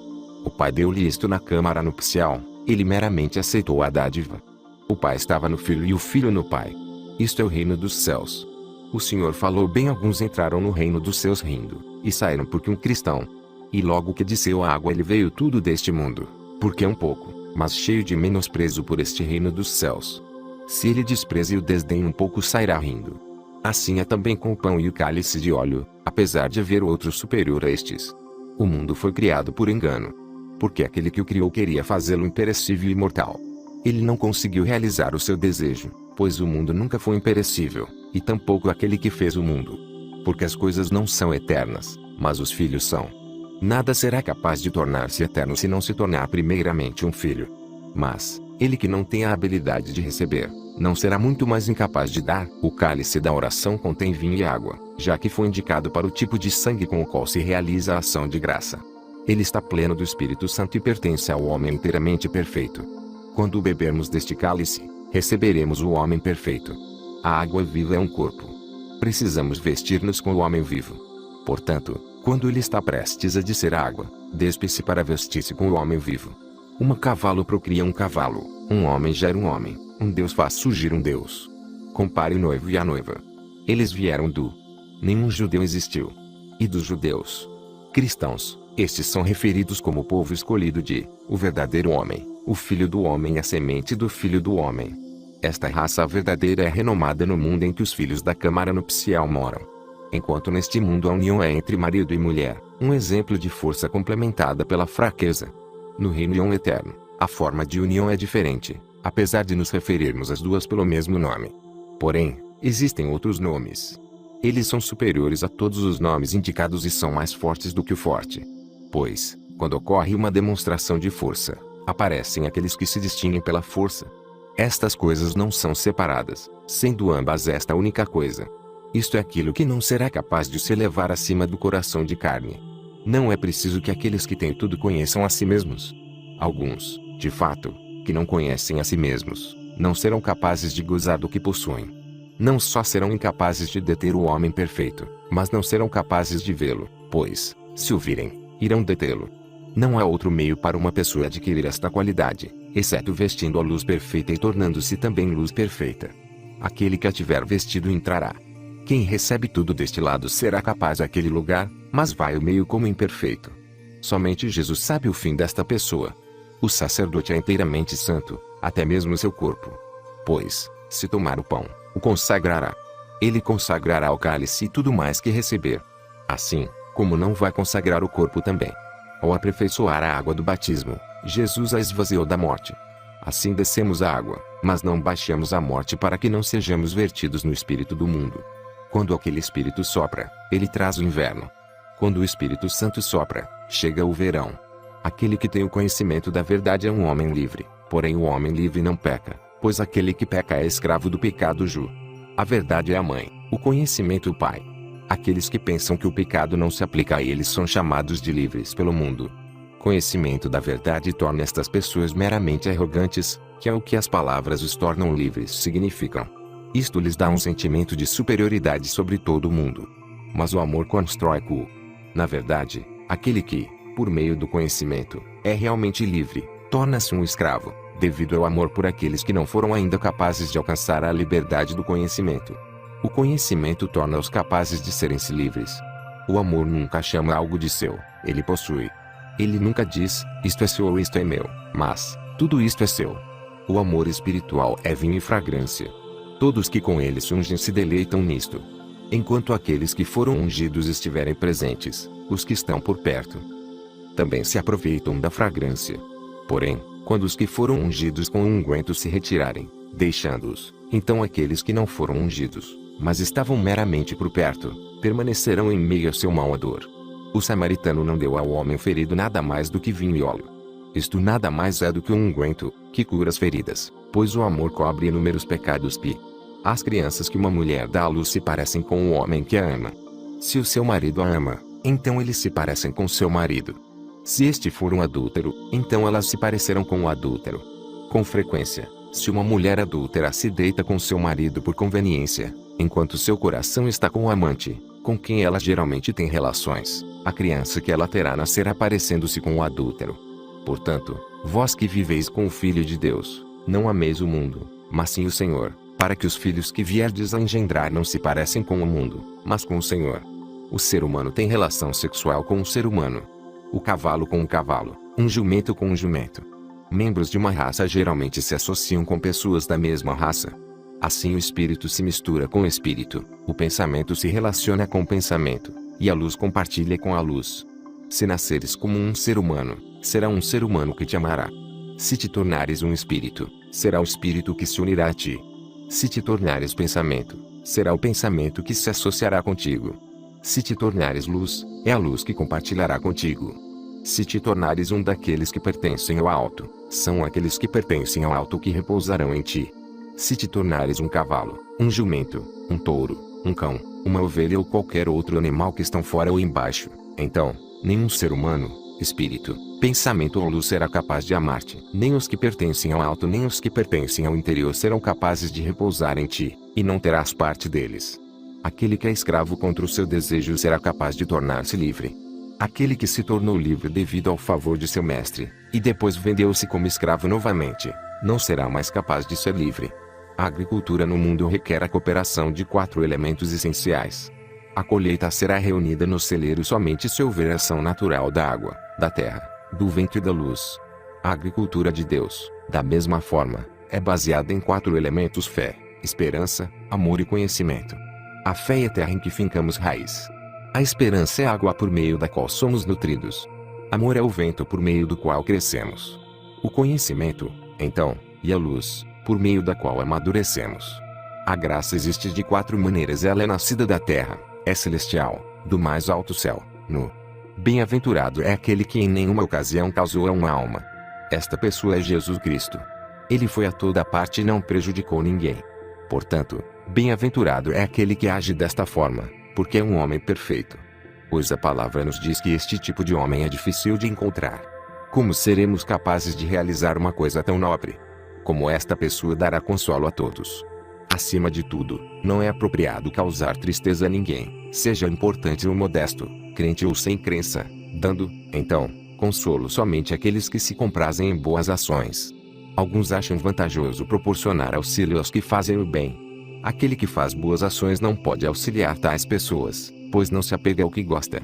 O Pai deu-lhe isto na câmara nupcial, ele meramente aceitou a dádiva. O Pai estava no Filho e o Filho no Pai. Isto é o reino dos céus. O Senhor falou bem, alguns entraram no reino dos céus rindo, e saíram porque um cristão. E logo que desceu a água ele veio tudo deste mundo, porque um pouco, mas cheio de menosprezo por este reino dos céus. Se ele despreza e o desdém um pouco, sairá rindo. Assim é também com o pão e o cálice de óleo, apesar de haver outro superior a estes. O mundo foi criado por engano, porque aquele que o criou queria fazê-lo imperecível e imortal. Ele não conseguiu realizar o seu desejo, pois o mundo nunca foi imperecível, e tampouco aquele que fez o mundo. Porque as coisas não são eternas, mas os filhos são. Nada será capaz de tornar-se eterno se não se tornar primeiramente um filho. Mas, ele que não tem a habilidade de receber, não será muito mais incapaz de dar. O cálice da oração contém vinho e água, já que foi indicado para o tipo de sangue com o qual se realiza a ação de graça. Ele está pleno do Espírito Santo e pertence ao homem inteiramente perfeito. Quando bebermos deste cálice, receberemos o homem perfeito. A água viva é um corpo. Precisamos vestir-nos com o homem vivo. Portanto, quando ele está prestes a descer a água, despe-se para vestir-se com o homem vivo. Um cavalo procria um cavalo, um homem gera um homem, um Deus faz surgir um Deus. Compare o noivo e a noiva. Eles vieram do. Nenhum judeu existiu. E dos judeus. Cristãos, estes são referidos como o povo escolhido de, o verdadeiro homem, o filho do homem e a semente do filho do homem. Esta raça verdadeira é renomada no mundo em que os filhos da câmara nupcial moram. Enquanto neste mundo a união é entre marido e mulher, um exemplo de força complementada pela fraqueza. No reino eterno, a forma de união é diferente, apesar de nos referirmos às duas pelo mesmo nome. Porém, existem outros nomes. Eles são superiores a todos os nomes indicados e são mais fortes do que o forte. Pois, quando ocorre uma demonstração de força, aparecem aqueles que se distinguem pela força. Estas coisas não são separadas, sendo ambas esta única coisa. Isto é aquilo que não será capaz de se elevar acima do coração de carne. Não é preciso que aqueles que têm tudo conheçam a si mesmos. Alguns, de fato, que não conhecem a si mesmos, não serão capazes de gozar do que possuem. Não só serão incapazes de deter o homem perfeito, mas não serão capazes de vê-lo, pois, se o virem, irão detê-lo. Não há outro meio para uma pessoa adquirir esta qualidade, exceto vestindo a luz perfeita e tornando-se também luz perfeita. Aquele que a tiver vestido entrará. Quem recebe tudo deste lado será capaz daquele lugar, mas vai o meio como imperfeito. Somente Jesus sabe o fim desta pessoa. O sacerdote é inteiramente santo, até mesmo seu corpo. Pois, se tomar o pão, o consagrará. Ele consagrará o cálice e tudo mais que receber. Assim, como não vai consagrar o corpo também. Ao aperfeiçoar a água do batismo, Jesus a esvaziou da morte. Assim descemos a água, mas não baixamos a morte para que não sejamos vertidos no espírito do mundo. Quando aquele espírito sopra, ele traz o inverno. Quando o Espírito Santo sopra, chega o verão. Aquele que tem o conhecimento da verdade é um homem livre, porém o homem livre não peca, pois aquele que peca é escravo do pecado ju. A verdade é a mãe, o conhecimento o pai. Aqueles que pensam que o pecado não se aplica a eles são chamados de livres pelo mundo. Conhecimento da verdade torna estas pessoas meramente arrogantes, que é o que as palavras os tornam livres significam. Isto lhes dá um sentimento de superioridade sobre todo o mundo. Mas o amor constrói-o. Na verdade, aquele que, por meio do conhecimento, é realmente livre, torna-se um escravo, devido ao amor por aqueles que não foram ainda capazes de alcançar a liberdade do conhecimento. O conhecimento torna-os capazes de serem-se livres. O amor nunca chama algo de seu, ele possui. Ele nunca diz, isto é seu ou isto é meu, mas, tudo isto é seu. O amor espiritual é vinho e fragrância. Todos que com ele se ungem se deleitam nisto. Enquanto aqueles que foram ungidos estiverem presentes, os que estão por perto também se aproveitam da fragrância. Porém, quando os que foram ungidos com o unguento se retirarem, deixando-os, então aqueles que não foram ungidos, mas estavam meramente por perto, permanecerão em meio ao seu mau odor. O samaritano não deu ao homem ferido nada mais do que vinho e óleo. Isto nada mais é do que um unguento, que cura as feridas, pois o amor cobre inúmeros pecados. As crianças que uma mulher dá à luz se parecem com o homem que a ama. Se o seu marido a ama, então eles se parecem com seu marido. Se este for um adúltero, então elas se parecerão com o adúltero. Com frequência, se uma mulher adúltera se deita com seu marido por conveniência, enquanto seu coração está com o amante, com quem ela geralmente tem relações, a criança que ela terá nascerá parecendo-se com o adúltero. Portanto, vós que viveis com o Filho de Deus, não ameis o mundo, mas sim o Senhor, para que os filhos que vierdes a engendrar não se parecem com o mundo, mas com o Senhor. O ser humano tem relação sexual com o ser humano. O cavalo com o cavalo, um jumento com um jumento. Membros de uma raça geralmente se associam com pessoas da mesma raça. Assim o espírito se mistura com o espírito, o pensamento se relaciona com o pensamento, e a luz compartilha com a luz. Se nasceres como um ser humano, será um ser humano que te amará. Se te tornares um espírito, será o espírito que se unirá a ti. Se te tornares pensamento, será o pensamento que se associará contigo. Se te tornares luz, é a luz que compartilhará contigo. Se te tornares um daqueles que pertencem ao alto, são aqueles que pertencem ao alto que repousarão em ti. Se te tornares um cavalo, um jumento, um touro, um cão, uma ovelha ou qualquer outro animal que estão fora ou embaixo, então, nenhum ser humano, espírito, pensamento ou luz será capaz de amar-te. Nem os que pertencem ao alto nem os que pertencem ao interior serão capazes de repousar em ti, e não terás parte deles. Aquele que é escravo contra o seu desejo será capaz de tornar-se livre. Aquele que se tornou livre devido ao favor de seu mestre, e depois vendeu-se como escravo novamente, não será mais capaz de ser livre. A agricultura no mundo requer a cooperação de 4 elementos essenciais. A colheita será reunida no celeiro somente se houver ação natural da água, da terra, do vento e da luz. A agricultura de Deus, da mesma forma, é baseada em 4 elementos: fé, esperança, amor e conhecimento. A fé é a terra em que fincamos raiz. A esperança é a água por meio da qual somos nutridos. Amor é o vento por meio do qual crescemos. O conhecimento, então, e a luz, por meio da qual amadurecemos. A graça existe de 4 maneiras. Ela é nascida da terra, é celestial, do mais alto céu, no. Bem-aventurado é aquele que em nenhuma ocasião causou a uma alma. Esta pessoa é Jesus Cristo. Ele foi a toda parte e não prejudicou ninguém. Portanto, bem-aventurado é aquele que age desta forma, porque é um homem perfeito. Pois a palavra nos diz que este tipo de homem é difícil de encontrar. Como seremos capazes de realizar uma coisa tão nobre? Como esta pessoa dará consolo a todos? Acima de tudo, não é apropriado causar tristeza a ninguém, seja importante ou modesto, crente ou sem crença, dando, então, consolo somente àqueles que se comprazem em boas ações. Alguns acham vantajoso proporcionar auxílio aos que fazem o bem. Aquele que faz boas ações não pode auxiliar tais pessoas, pois não se apega ao que gosta.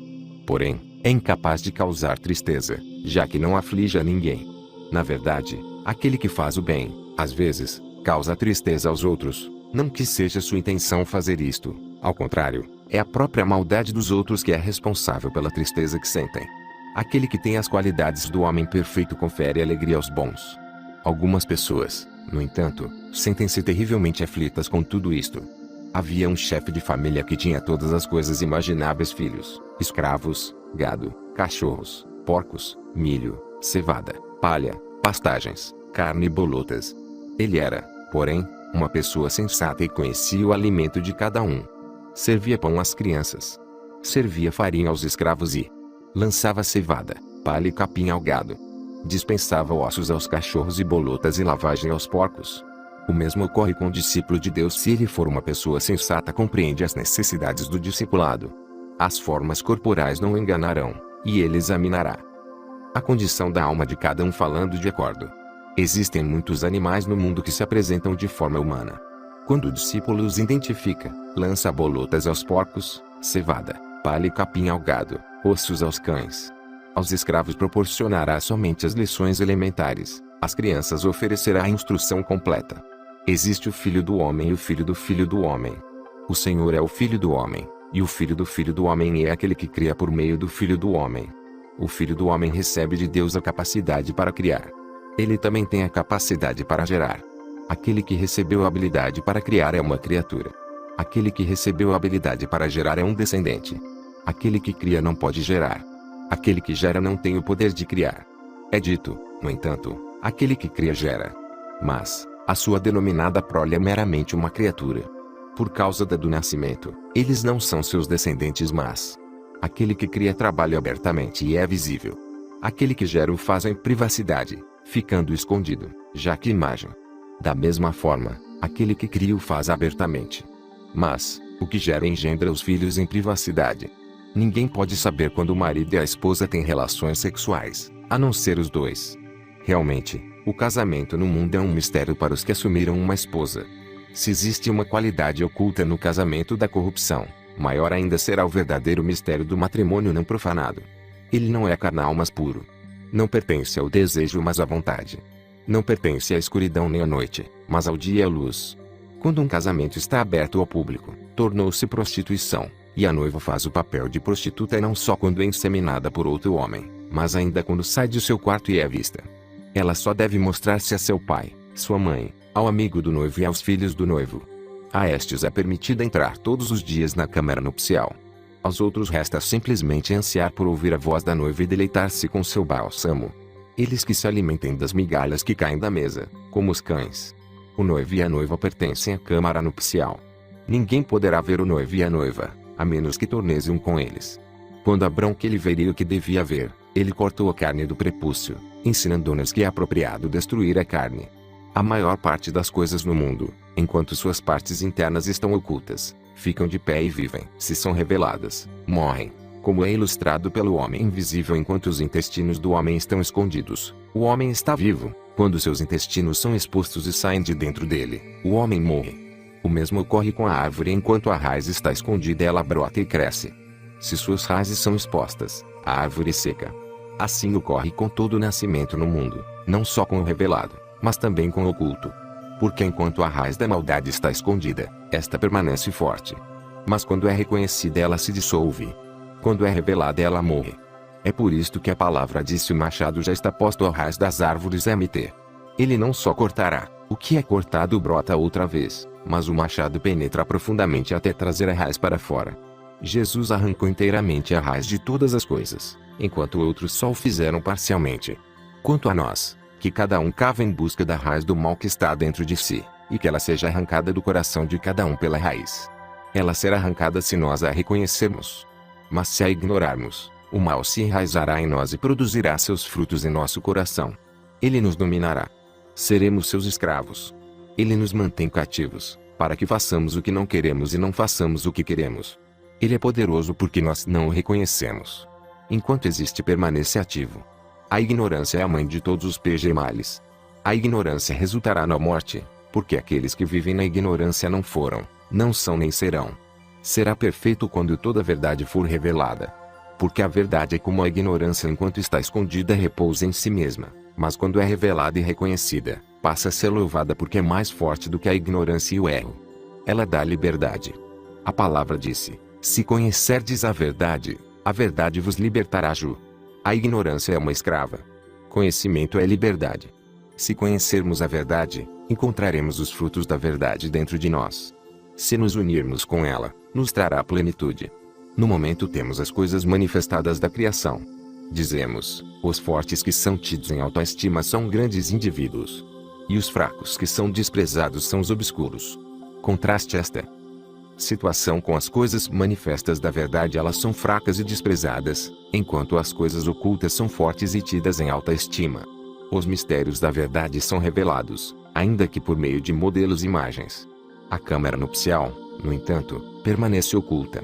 Porém, é incapaz de causar tristeza, já que não aflige a ninguém. Na verdade, aquele que faz o bem, às vezes, causa tristeza aos outros, não que seja sua intenção fazer isto, ao contrário, é a própria maldade dos outros que é responsável pela tristeza que sentem. Aquele que tem as qualidades do homem perfeito confere alegria aos bons. Algumas pessoas, no entanto, sentem-se terrivelmente aflitas com tudo isto. Havia um chefe de família que tinha todas as coisas imagináveis: filhos, escravos, gado, cachorros, porcos, milho, cevada, palha, pastagens, carne e bolotas. Ele era, porém, uma pessoa sensata e conhecia o alimento de cada um. Servia pão às crianças. Servia farinha aos escravos e lançava cevada, palha e capim ao gado. Dispensava ossos aos cachorros e bolotas e lavagem aos porcos. O mesmo ocorre com o discípulo de Deus. Se ele for uma pessoa sensata, compreende as necessidades do discipulado. As formas corporais não o enganarão, e ele examinará a condição da alma de cada um falando de acordo. Existem muitos animais no mundo que se apresentam de forma humana. Quando o discípulo os identifica, lança bolotas aos porcos, cevada, palha e capim ao gado, ossos aos cães. Aos escravos proporcionará somente as lições elementares, às crianças oferecerá a instrução completa. Existe o Filho do Homem e o Filho do Homem. O Senhor é o Filho do Homem, e o Filho do Homem é aquele que cria por meio do Filho do Homem. O Filho do Homem recebe de Deus a capacidade para criar. Ele também tem a capacidade para gerar. Aquele que recebeu a habilidade para criar é uma criatura. Aquele que recebeu a habilidade para gerar é um descendente. Aquele que cria não pode gerar. Aquele que gera não tem o poder de criar. É dito, no entanto, aquele que cria gera. Mas, a sua denominada prole é meramente uma criatura. Por causa do nascimento, eles não são seus descendentes, mas aquele que cria trabalha abertamente e é visível. Aquele que gera o faz em privacidade, ficando escondido, já que imagem. Da mesma forma, aquele que cria o faz abertamente. Mas, o que gera engendra os filhos em privacidade. Ninguém pode saber quando o marido e a esposa têm relações sexuais, a não ser os dois. Realmente, o casamento no mundo é um mistério para os que assumiram uma esposa. Se existe uma qualidade oculta no casamento da corrupção, maior ainda será o verdadeiro mistério do matrimônio não profanado. Ele não é carnal mas puro. Não pertence ao desejo mas à vontade. Não pertence à escuridão nem à noite, mas ao dia e à luz. Quando um casamento está aberto ao público, tornou-se prostituição, e a noiva faz o papel de prostituta não só quando é inseminada por outro homem, mas ainda quando sai de seu quarto e é vista. Ela só deve mostrar-se a seu pai, sua mãe, ao amigo do noivo e aos filhos do noivo. A estes é permitida entrar todos os dias na câmara nupcial. Aos outros resta simplesmente ansiar por ouvir a voz da noiva e deleitar-se com seu bálsamo. Eles que se alimentem das migalhas que caem da mesa, como os cães. O noivo e a noiva pertencem à câmara nupcial. Ninguém poderá ver o noivo e a noiva, a menos que torne-se um com eles. Quando Abrão que ele veria o que devia ver, ele cortou a carne do prepúcio, ensinando-nos que é apropriado destruir a carne. A maior parte das coisas no mundo, enquanto suas partes internas estão ocultas, ficam de pé e vivem. Se são reveladas, morrem. Como é ilustrado pelo homem invisível enquanto os intestinos do homem estão escondidos, o homem está vivo. Quando seus intestinos são expostos e saem de dentro dele, o homem morre. O mesmo ocorre com a árvore enquanto a raiz está escondida ela brota e cresce. Se suas raízes são expostas, a árvore seca. Assim ocorre com todo o nascimento no mundo, não só com o revelado, mas também com o oculto. Porque enquanto a raiz da maldade está escondida, esta permanece forte. Mas quando é reconhecida ela se dissolve. Quando é revelada ela morre. É por isto que a palavra disse: o machado já está posto à raiz das árvores MT. Ele não só cortará, o que é cortado brota outra vez, mas o machado penetra profundamente até trazer a raiz para fora. Jesus arrancou inteiramente a raiz de todas as coisas, enquanto outros só o fizeram parcialmente. Quanto a nós, que cada um cava em busca da raiz do mal que está dentro de si, e que ela seja arrancada do coração de cada um pela raiz. Ela será arrancada se nós a reconhecermos. Mas se a ignorarmos, o mal se enraizará em nós e produzirá seus frutos em nosso coração. Ele nos dominará. Seremos seus escravos. Ele nos mantém cativos, para que façamos o que não queremos e não façamos o que queremos. Ele é poderoso porque nós não o reconhecemos. Enquanto existe, permanece ativo. A ignorância é a mãe de todos os males. A ignorância resultará na morte, porque aqueles que vivem na ignorância não foram, não são nem serão. Será perfeito quando toda a verdade for revelada. Porque a verdade é como a ignorância enquanto está escondida repousa em si mesma, mas quando é revelada e reconhecida, passa a ser louvada porque é mais forte do que a ignorância e o erro. Ela dá liberdade. A palavra disse: se conhecerdes a verdade vos libertará. A ignorância é uma escrava. Conhecimento é liberdade. Se conhecermos a verdade, encontraremos os frutos da verdade dentro de nós. Se nos unirmos com ela, nos trará plenitude. No momento temos as coisas manifestadas da criação. Dizemos: os fortes que são tidos em autoestima são grandes indivíduos. E os fracos que são desprezados são os obscuros. Contraste esta situação com as coisas manifestas da verdade. Elas são fracas e desprezadas, enquanto as coisas ocultas são fortes e tidas em alta estima. Os mistérios da verdade são revelados, ainda que por meio de modelos e imagens. A câmara nupcial, no entanto, permanece oculta.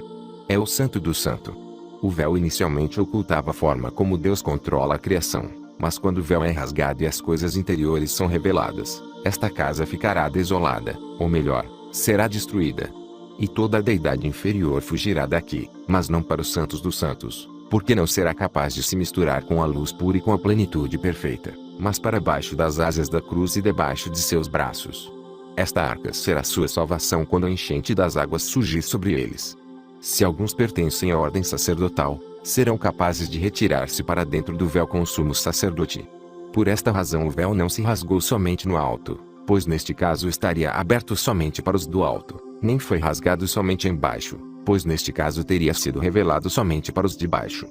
É o Santo do Santo. O véu inicialmente ocultava a forma como Deus controla a criação, mas quando o véu é rasgado e as coisas interiores são reveladas, esta casa ficará desolada, ou melhor, será destruída. E toda a deidade inferior fugirá daqui, mas não para os santos dos santos, porque não será capaz de se misturar com a luz pura e com a plenitude perfeita, mas para baixo das asas da cruz e debaixo de seus braços. Esta arca será sua salvação quando a enchente das águas surgir sobre eles. Se alguns pertencem à ordem sacerdotal, serão capazes de retirar-se para dentro do véu com o sumo sacerdote. Por esta razão o véu não se rasgou somente no alto, pois neste caso estaria aberto somente para os do alto, nem foi rasgado somente embaixo, pois neste caso teria sido revelado somente para os de baixo.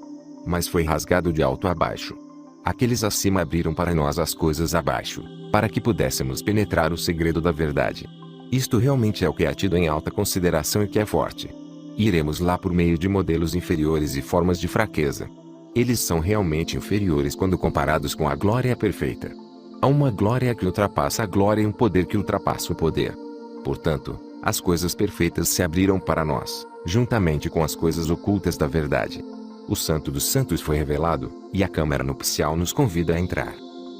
Mas foi rasgado de alto a baixo. Aqueles acima abriram para nós as coisas abaixo, para que pudéssemos penetrar o segredo da verdade. Isto realmente é o que é tido em alta consideração e que é forte. Iremos lá por meio de modelos inferiores e formas de fraqueza. Eles são realmente inferiores quando comparados com a glória perfeita. Há uma glória que ultrapassa a glória e um poder que ultrapassa o poder. Portanto, as coisas perfeitas se abriram para nós, juntamente com as coisas ocultas da verdade. O Santo dos Santos foi revelado, e a câmara nupcial nos convida a entrar.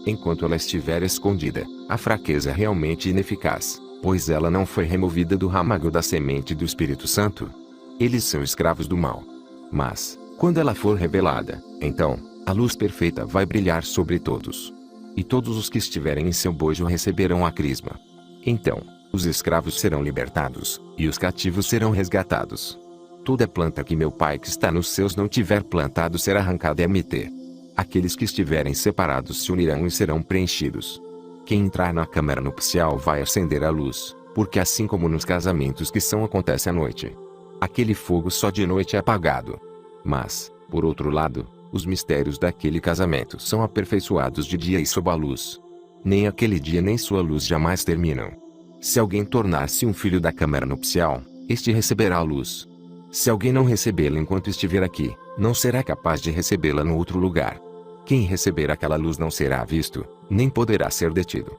Enquanto ela estiver escondida, a fraqueza é realmente ineficaz, pois ela não foi removida do ramago da semente do Espírito Santo. Eles são escravos do mal. Mas, quando ela for revelada, então, a luz perfeita vai brilhar sobre todos. e todos os que estiverem em seu bojo receberão a crisma. Então, os escravos serão libertados, e os cativos serão resgatados. Toda planta que meu Pai que está nos céus não tiver plantado será arrancada e mt. Aqueles que estiverem separados se unirão e serão preenchidos. Quem entrar na câmara nupcial vai acender a luz, porque assim como nos casamentos que são acontece à noite, aquele fogo só de noite é apagado. Mas, por outro lado, os mistérios daquele casamento são aperfeiçoados de dia e sob a luz. Nem aquele dia nem sua luz jamais terminam. Se alguém tornar-se um filho da câmara nupcial, este receberá a luz. Se alguém não recebê-la enquanto estiver aqui, não será capaz de recebê-la no outro lugar. Quem receber aquela luz não será visto, nem poderá ser detido.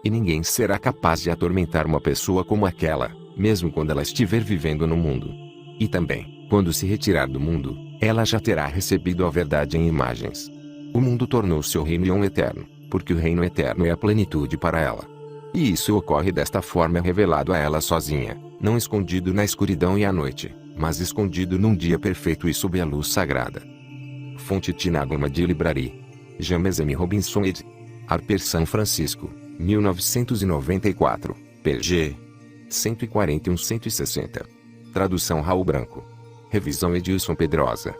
E ninguém será capaz de atormentar uma pessoa como aquela, mesmo quando ela estiver vivendo no mundo. E também, quando se retirar do mundo, ela já terá recebido a verdade em imagens. O mundo tornou-se o reino eterno, porque o reino eterno é a plenitude para ela. E isso ocorre desta forma revelado a ela sozinha, não escondido na escuridão e à noite, mas escondido num dia perfeito e sob a luz sagrada. Fonte Tinagoma de Library. James M. Robinson ed. Harper São Francisco, 1994, pg. 141-160. Tradução Raul Branco. Revisão Edilson Pedrosa.